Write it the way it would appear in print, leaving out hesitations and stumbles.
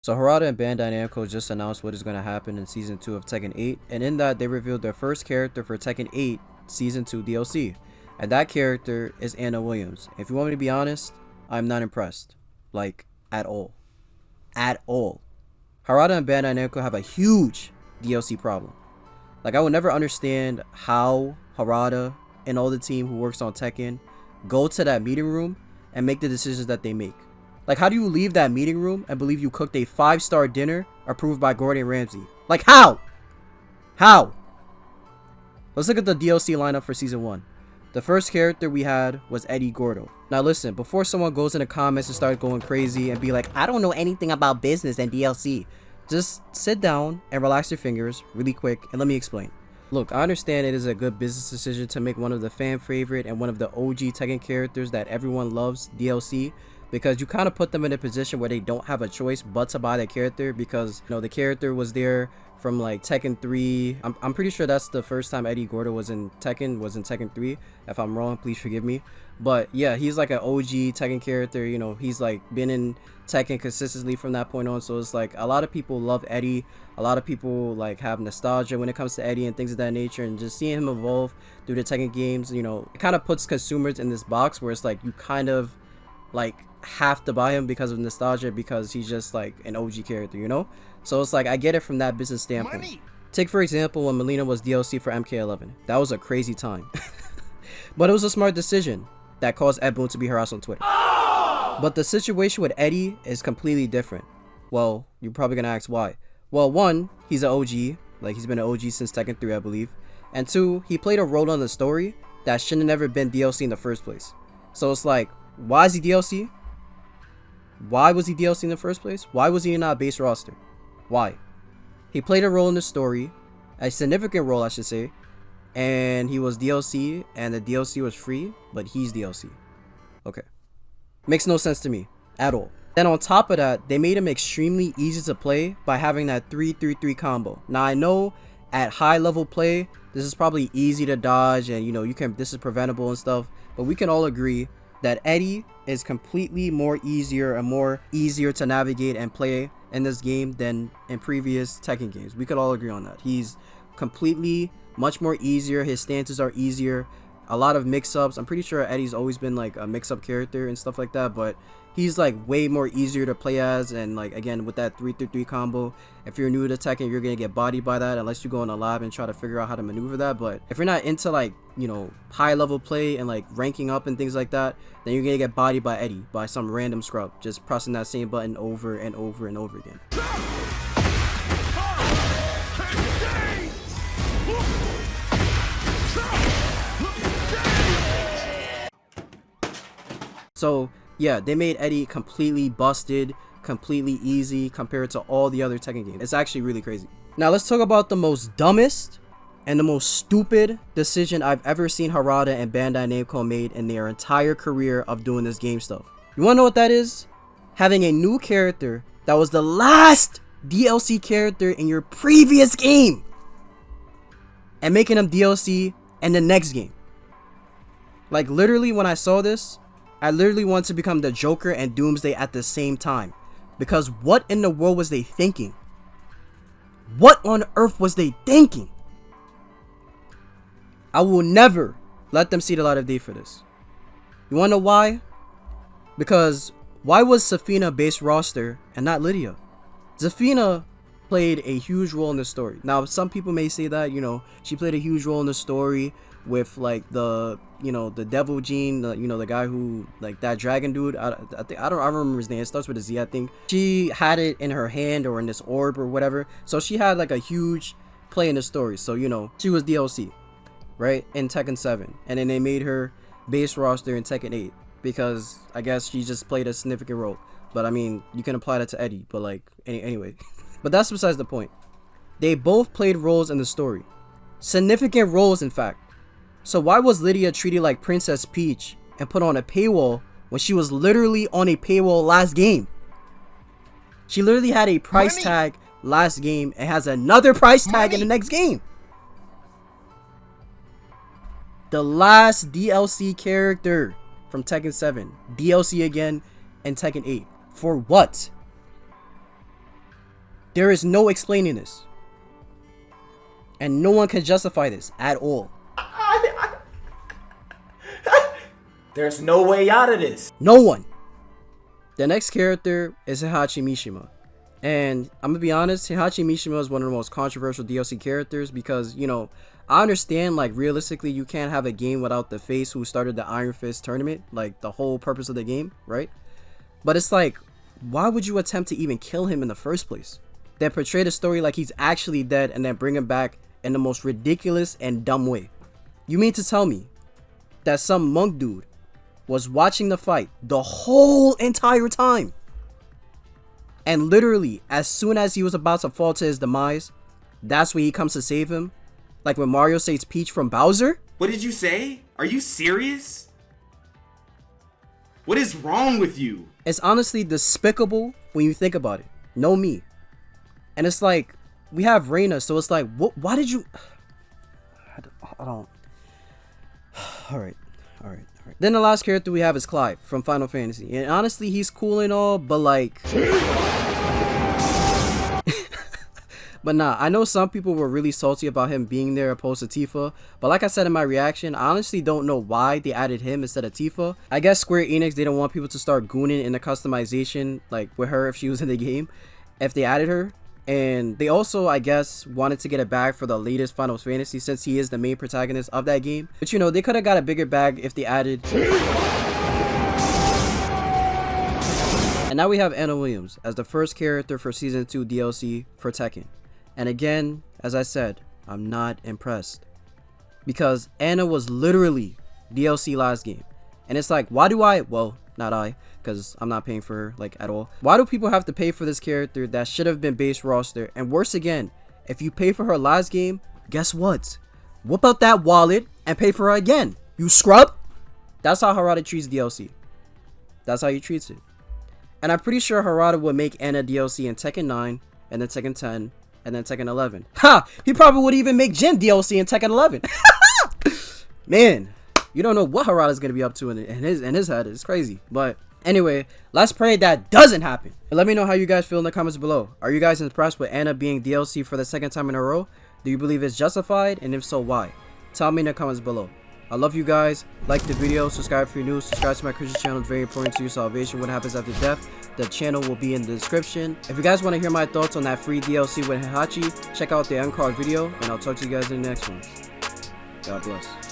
So Harada and Bandai Namco just announced what is going to happen in Season 2 of Tekken 8, and in that they revealed their first character for Tekken 8 Season 2 DLC, and that character is Anna Willams. If you want me to be honest, I'm not impressed. Like, at all. At all. Harada and Bandai Namco have a huge DLC problem. Like, I will never understand how Harada and all the team who works on Tekken go to that meeting room and make the decisions that they make. Like, how do you leave that meeting room and believe you cooked a 5-star dinner approved by Gordo and Ramsay? Like, how? How? Let's look at the DLC lineup for Season 1. The first character we had was Eddie Gordo. Now listen, before someone goes in the comments and starts going crazy and be like, I don't know anything about business and DLC, just sit down and relax your fingers really quick and let me explain. Look, I understand it is a good business decision to make one of the fan favorite and one of the OG Tekken characters that everyone loves DLC, because you kind of put them in a position where they don't have a choice but to buy that character, because you know the character was there from like Tekken 3. I'm pretty sure that's the first time Eddie Gordo was in Tekken 3. If I'm wrong, please forgive me. But yeah, he's like an OG Tekken character. You know, he's like been in Tekken consistently from that point on. So it's like a lot of people love Eddie. A lot of people like have nostalgia when it comes to Eddie and things of that nature. And just seeing him evolve through the Tekken games, you know, it kind of puts consumers in this box where it's like you kind of like have to buy him because of nostalgia, because he's just like an OG character, you know? So it's like I get it from that business standpoint. Money. Take for example when Melina was DLC for MK11. That was a crazy time. But it was a smart decision that caused Ed Boon to be harassed on Twitter. But the situation with Eddie is completely different. Well, you're probably gonna ask why. Well, one, he's an OG. Like, he's been an OG since Tekken 3, I believe. And two, he played a role in the story that shouldn't have never been DLC in the first place. So it's like, why is he DLC? Why was he DLC in the first place? Why was he not base roster? Why? He played a role in the story, a significant role I should say, and he was DLC, and the DLC was free, but he's DLC. Okay. Makes no sense to me at all. Then on top of that, they made him extremely easy to play by having that 3-3-3 combo. Now I know at high level play, this is probably easy to dodge, and you know, this is preventable and stuff, but we can all agree that Eddie is completely more easier to navigate and play in this game than in previous Tekken games. We could all agree on that. He's completely much more easier. His stances are easier. A lot of mix-ups. I'm pretty sure Eddie's always been like a mix-up character and stuff like that, but he's like way more easier to play as. And like again, with that 3-3-3 combo, if you're new to Tekken, you're gonna get bodied by that unless you go in a lab and try to figure out how to maneuver that. But if you're not into like, you know, high level play and like ranking up and things like that, then you're gonna get bodied by Eddie, by some random scrub just pressing that same button over and over and over again. So yeah, they made Eddie completely busted, completely easy compared to all the other Tekken games. It's actually really crazy. Now let's talk about the most dumbest and the most stupid decision I've ever seen Harada and Bandai Namco made in their entire career of doing this game stuff. You wanna know what that is? Having a new character that was the last DLC character in your previous game and making him DLC in the next game. Like literally when I saw this, I literally wanted to become the Joker and Doomsday at the same time. Because what in the world was they thinking? What on earth was they thinking? I will never let them see the light of day for this. You wanna know why? Because why was Zafina base roster and not Lidia? Zafina played a huge role in the story. Now some people may say that, you know, she played a huge role in the story with like the, you know, the devil gene, you know, the guy who like that dragon dude. I don't remember his name. It starts with a Z, I think. She had it in her hand or in this orb or whatever, so she had like a huge play in the story. So you know, she was DLC, right, in Tekken 7, and then they made her base roster in Tekken 8 because I guess she just played a significant role. But I mean, you can apply that to Eddie, but like anyway. But that's besides the point. They both played roles in the story, significant roles in fact. So why was Lidia treated like Princess Peach and put on a paywall when she was literally on a paywall last game? She literally had a price tag last game and has another price tag in the next game. The last DLC character from Tekken 7, DLC again in Tekken 8. For what? There is no explaining this. And no one can justify this at all. There's no way out of this. No one. The next character is Heihachi Mishima. And I'm gonna be honest, Heihachi Mishima is one of the most controversial DLC characters because, you know, I understand, like, realistically, you can't have a game without the face who started the Iron Fist tournament, like, the whole purpose of the game, right? But it's like, why would you attempt to even kill him in the first place? Then portray the story like he's actually dead and then bring him back in the most ridiculous and dumb way. You mean to tell me that some monk dude was watching the fight the whole entire time, and literally as soon as he was about to fall to his demise, that's when he comes to save him? Like when Mario saves Peach from Bowser? What did you say? Are you serious? What is wrong with you? It's honestly despicable when you think about it. Know me. And it's like, we have Reina, so it's like, what? Why did you... I don't... Alright. Then the last character we have is Clive from Final Fantasy. And honestly, he's cool and all, but like... But nah, I know some people were really salty about him being there opposed to Tifa. But like I said in my reaction, I honestly don't know why they added him instead of Tifa. I guess Square Enix didn't want people to start gooning in the customization, like with her if she was in the game, if they added her. And they also, I guess, wanted to get a bag for the latest Final Fantasy since he is the main protagonist of that game. But you know, they could have got a bigger bag if they added... And now we have Anna Willams as the first character for Season 2 DLC for Tekken. And again, as I said, I'm not impressed. Because Anna was literally DLC last game. And it's like, why do I... Well, not I, because I'm not paying for her, like, at all. Why do people have to pay for this character that should have been base roster? And worse again, if you pay for her last game, guess what? Whip out that wallet and pay for her again. You scrub? That's how Harada treats DLC. That's how he treats it. And I'm pretty sure Harada would make Anna DLC in Tekken 9, and then Tekken 10, and then Tekken 11. Ha! He probably would even make Jin DLC in Tekken 11. Man, you don't know what Harada's gonna be up to in his head. It's crazy. But anyway, let's pray that doesn't happen. And let me know how you guys feel in the comments below. Are you guys impressed with Anna being DLC for the second time in a row? Do you believe it's justified? And if so, why? Tell me in the comments below. I love you guys. Like the video, subscribe if you're new, subscribe to my Christian channel. It's very important to your salvation. What happens after death? The channel will be in the description. If you guys want to hear my thoughts on that free DLC with Heihachi, check out the end card video, and I'll talk to you guys in the next one. God bless.